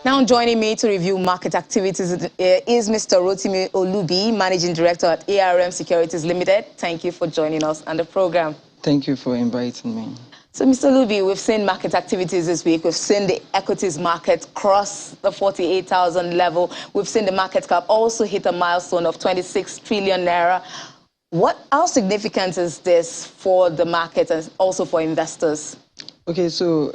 Now joining me to review market activities is Mr. Rotimi Olubi, Managing Director at ARM Securities Limited. Thank you for joining us on the program. Thank you for inviting me. So, Mr. Olubi, we've seen market activities this week. We've seen the equities market cross the 48,000 level. We've seen the market cap also hit a milestone of 26 trillion naira. How significant is this for the market and also for investors? Okay, so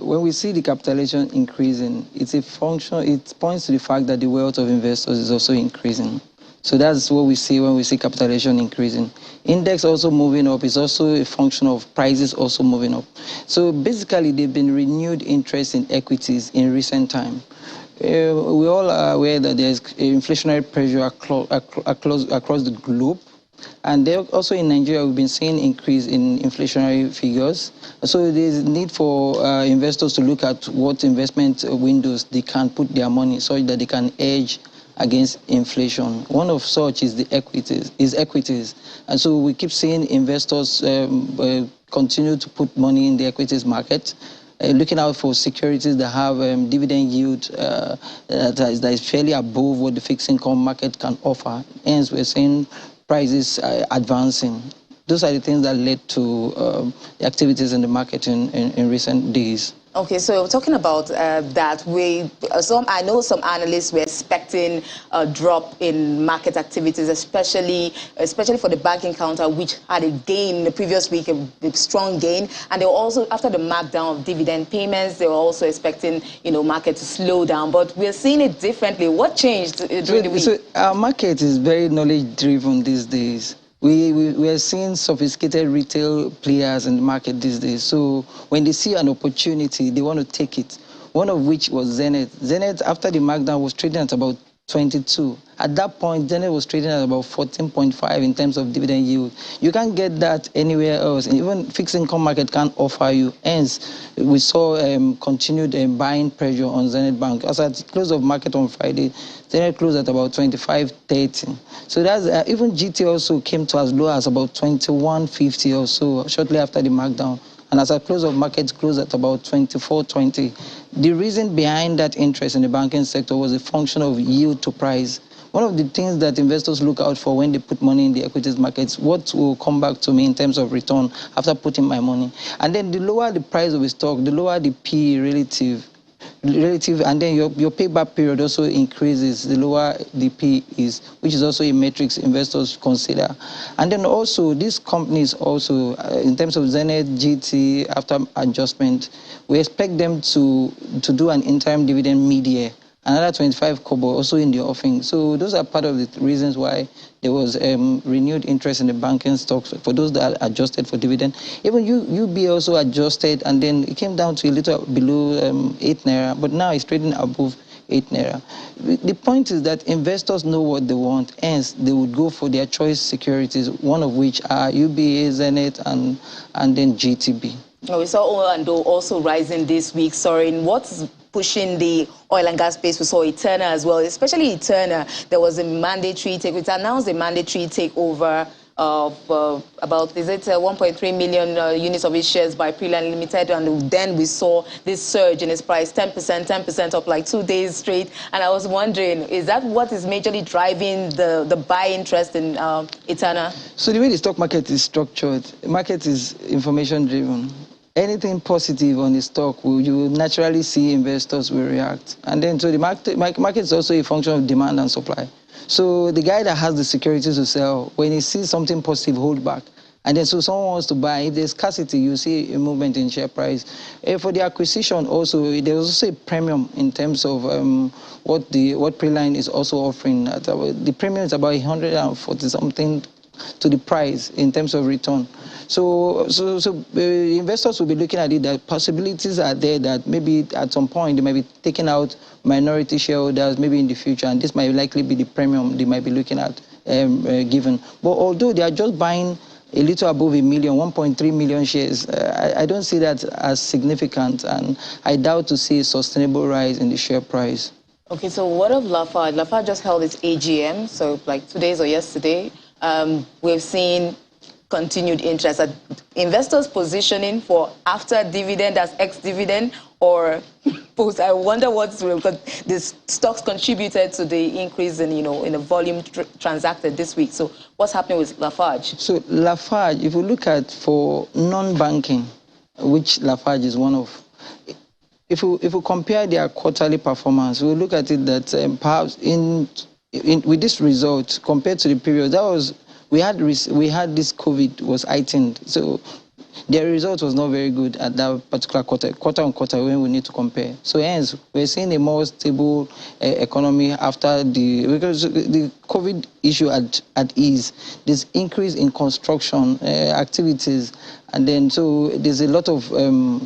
when we see the capitalization increasing, it's a function, it points to the fact that the wealth of investors is also increasing. So that's what we see when we see capitalization increasing. Index also moving up is also a function of prices also moving up. So basically, there's been renewed interest in equities in recent time. We all are aware that there's inflationary pressure across the globe. And also in Nigeria, we've been seeing increase in inflationary figures. So there's need for investors to look at what investment windows they can put their money so that they can hedge against inflation. One of such is the equities. And so we keep seeing investors continue to put money in the equities market. Looking out for securities that have dividend yield that is fairly above what the fixed income market can offer. Hence, we're seeing prices advancing. Those are the things that led to the activities in the market in recent days. Okay, so talking about that, I know some analysts were expecting a drop in market activities, especially for the banking counter, which had a gain the previous week, a strong gain, and they were also, after the markdown of dividend payments, they were also expecting, market to slow down. But we're seeing it differently. What changed during the week? So our market is very knowledge-driven these days. We are seeing sophisticated retail players in the market these days. So when they see an opportunity, they want to take it. One of which was Zenith. Zenith, after the markdown, was trading at about 22. At that point, Zenith was trading at about 14.5 in terms of dividend yield. You can't get that anywhere else. And even fixed income market can't offer you. Hence, we saw continued buying pressure on Zenith Bank. As at close of market on Friday, Zenith closed at about 25.30. So that's even GT also came to as low as about 21.50 or so shortly after the markdown. And as a close of market closed at about 24.20. The reason behind that interest in the banking sector was a function of yield to price. One of the things that investors look out for when they put money in the equities markets, what will come back to me in terms of return after putting my money. And then the lower the price of a stock, the lower the P relative, and then your payback period also increases the lower the P is, which is also a metrics investors consider. And then also these companies also, in terms of Zenith, GT, after adjustment, we expect them to do an interim dividend mid-year. Another 25 kobo also in the offing. So those are part of the reasons why there was renewed interest in the banking stocks for those that are adjusted for dividend. Even UB also adjusted, and then it came down to a little below 8 naira, but now it's trading above 8 naira. The point is that investors know what they want, hence they would go for their choice securities, one of which are UBA, Zenith, and then GTB. We saw O&O also rising this week, soaring. What's pushing the oil and gas space? We saw Eterna as well, especially Eterna. There was a mandatory take. It announced a mandatory takeover of about, is it 1.3 million units of its shares by Preline Limited, and then we saw this surge in its price, 10% up like 2 days straight. And I was wondering, is that what is majorly driving the buy interest in Eterna? So the way the stock market is structured, the market is information driven. Anything positive on the stock, you will naturally see investors will react. And then so the market is also a function of demand and supply. So the guy that has the securities to sell, when he sees something positive, hold back. And then so someone wants to buy. If there's scarcity, you see a movement in share price. For the acquisition also, there's also a premium in terms of what Preline is also offering. The premium is about 140 something to the price in terms of return. So investors will be looking at it, that possibilities are there that maybe at some point they might be taking out minority shareholders maybe in the future, and this might likely be the premium they might be looking at given. But although they are just buying a little above 1.3 million shares, I don't see that as significant, and I doubt to see a sustainable rise in the share price. Okay, so what of Lafarge? Lafarge just held its AGM, so like 2 days or yesterday. We've seen continued interest. Investors positioning for after dividend as ex-dividend, or post. I wonder what's real, because the stocks contributed to the increase in, in the volume transacted this week. So what's happening with Lafarge? So Lafarge, if you look at for non-banking, which Lafarge is one of, if we compare their quarterly performance, we'll look at it that perhaps with this result compared to the period that was we had this COVID was heightened, so their result was not very good at that particular quarter on quarter when we need to compare. So hence we're seeing a more stable economy after because the COVID issue at ease, this increase in construction activities, and then so there's a lot of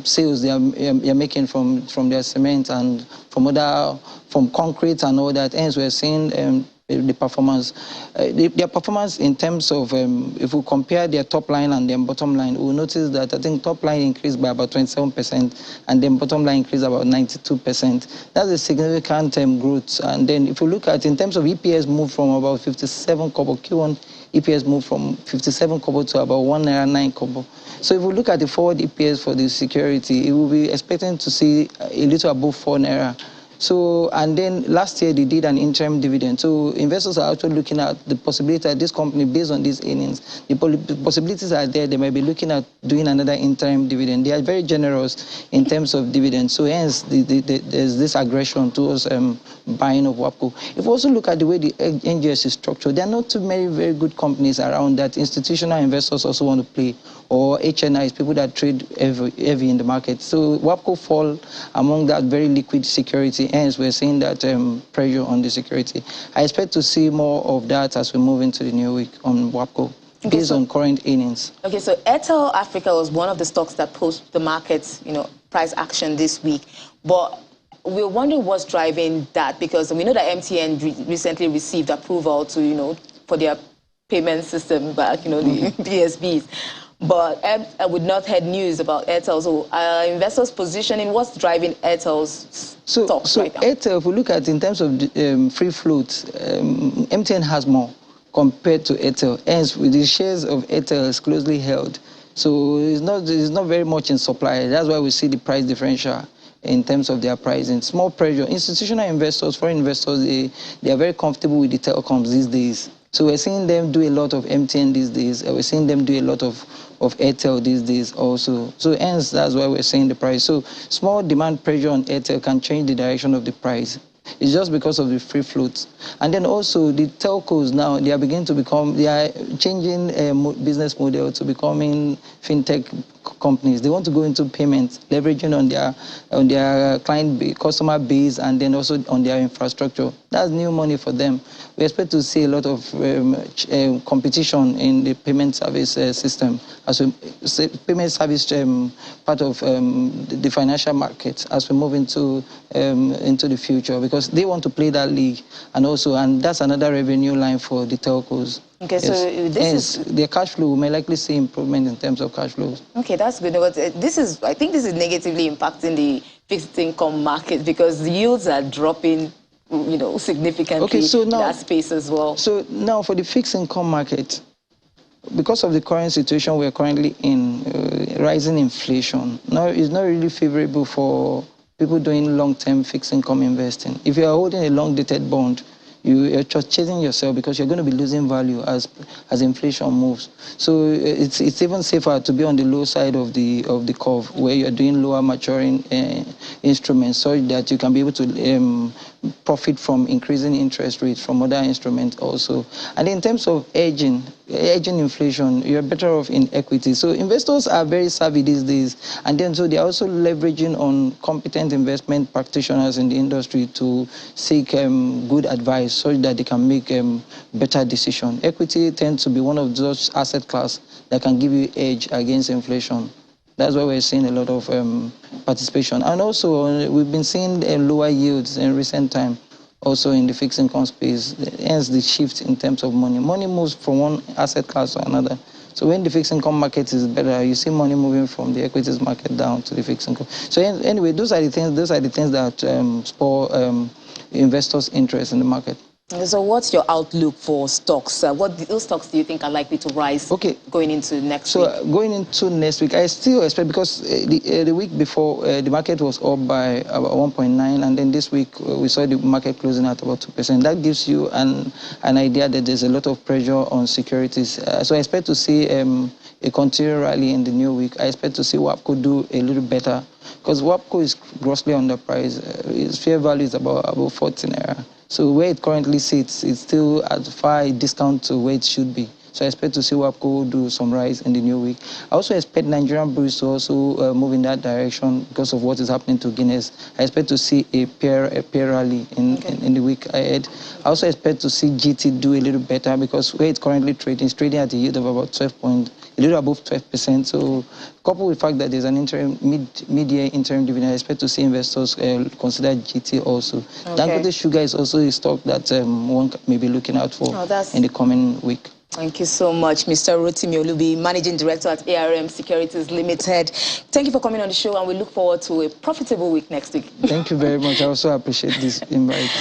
sales they are making from their cement and from concrete and all that. Hence we're seeing the performance, their performance in terms of, if we compare their top line and their bottom line, we'll notice that I think top line increased by about 27% and then bottom line increased about 92%. That's a significant growth. And then if you look at in terms of EPS moved from about 57 kobo, Q1 EPS moved from 57 kobo to about 1.09 kobo. So if we look at the forward EPS for the security, it will be expecting to see a little above 4 naira. So, and then last year they did an interim dividend. So investors are actually looking at the possibility that this company, based on these earnings, the possibilities are there. They might be looking at doing another interim dividend. They are very generous in terms of dividends. So hence, there's this aggression towards buying of WAPCO. If we also look at the way the NGS is structured, there are not too many very good companies around that institutional investors also want to play, or HNIs, people that trade heavy in the market. So WAPCO fall among that very liquid security. Hence, we're seeing that pressure on the security. I expect to see more of that as we move into the new week on WAPCO, based on current earnings. Okay, so Airtel Africa was one of the stocks that posted the market's, price action this week. But we're wondering what's driving that, because we know that MTN recently received approval to, for their payment system back, the PSBs. But we've not heard news about Airtel. So investors' positioning, what's driving Airtel's stocks right now? Airtel, if we look at in terms of free float, MTN has more compared to Airtel. Hence, with the shares of Airtel is closely held. So it's not very much in supply. That's why we see the price differential in terms of their pricing. Small pressure. Institutional investors, foreign investors, they are very comfortable with the telecoms these days. So we're seeing them do a lot of MTN these days. We're seeing them do a lot of Airtel these days also. So hence, that's why we're seeing the price. So small demand pressure on Airtel can change the direction of the price. It's just because of the free floats. And then also the telcos now, they are changing business model to becoming fintech companies. They want to go into payments, leveraging on their customer base, and then also on their infrastructure. That's new money for them. We expect to see a lot of competition in the payment service system, as we say, payment service part of the financial market as we move into the future, because they want to play that league, and that's another revenue line for the telcos. Okay, yes. So their cash flow, we may likely see improvement in terms of cash flows. Okay, that's good. But I think this is negatively impacting the fixed income market, because the yields are dropping, significantly in that space as well. So now for the fixed income market, because of the current situation we're currently in, rising inflation, now it's not really favorable for people doing long-term fixed income investing. If you are holding a long-dated bond, you're just chasing yourself, because you're going to be losing value as inflation moves. So it's even safer to be on the low side of the curve, where you're doing lower maturing instruments, so that you can be able to profit from increasing interest rates from other instruments also. And in terms of hedging inflation, you're better off in equity. So investors are very savvy these days, and then so they're also leveraging on competent investment practitioners in the industry to seek good advice, so that they can make better decisions. Equity tends to be one of those asset class that can give you edge against inflation. That's why we're seeing a lot of participation. And also, we've been seeing lower yields in recent time, also in the fixed income space. Hence the shift in terms of money. Money moves from one asset class to another. So when the fixed income market is better, you see money moving from the equities market down to the fixed income. So anyway, those are the things that spur investors' interest in the market. So what's your outlook for stocks? Those stocks do you think are likely to rise going into next week? So going into next week, I still expect, because the week before the market was up by about 1.9, and then this week we saw the market closing at about 2%. That gives you an idea that there's a lot of pressure on securities. So I expect to see a continued rally in the new week. I expect to see WAPCO do a little better, because WAPCO is grossly underpriced. Its fair value is about 14 naira. So where it currently sits, it's still at far discount to where it should be. So I expect to see WAPCO do some rise in the new week. I also expect Nigerian brews to also move in that direction because of what is happening to Guinness. I expect to see a pair rally in the week ahead. I also expect to see GT do a little better, because where it's currently trading, it's trading at a yield of about a little above 12%. So coupled with the fact that there's an interim mid-year interim dividend, I expect to see investors consider GT also. Dangote Sugar is also a stock that one may be looking out for in the coming week. Thank you so much, Mr. Rotimi Olubi, Managing Director at ARM Securities Limited. Thank you for coming on the show, and we look forward to a profitable week next week. Thank you very much. I also appreciate this invite.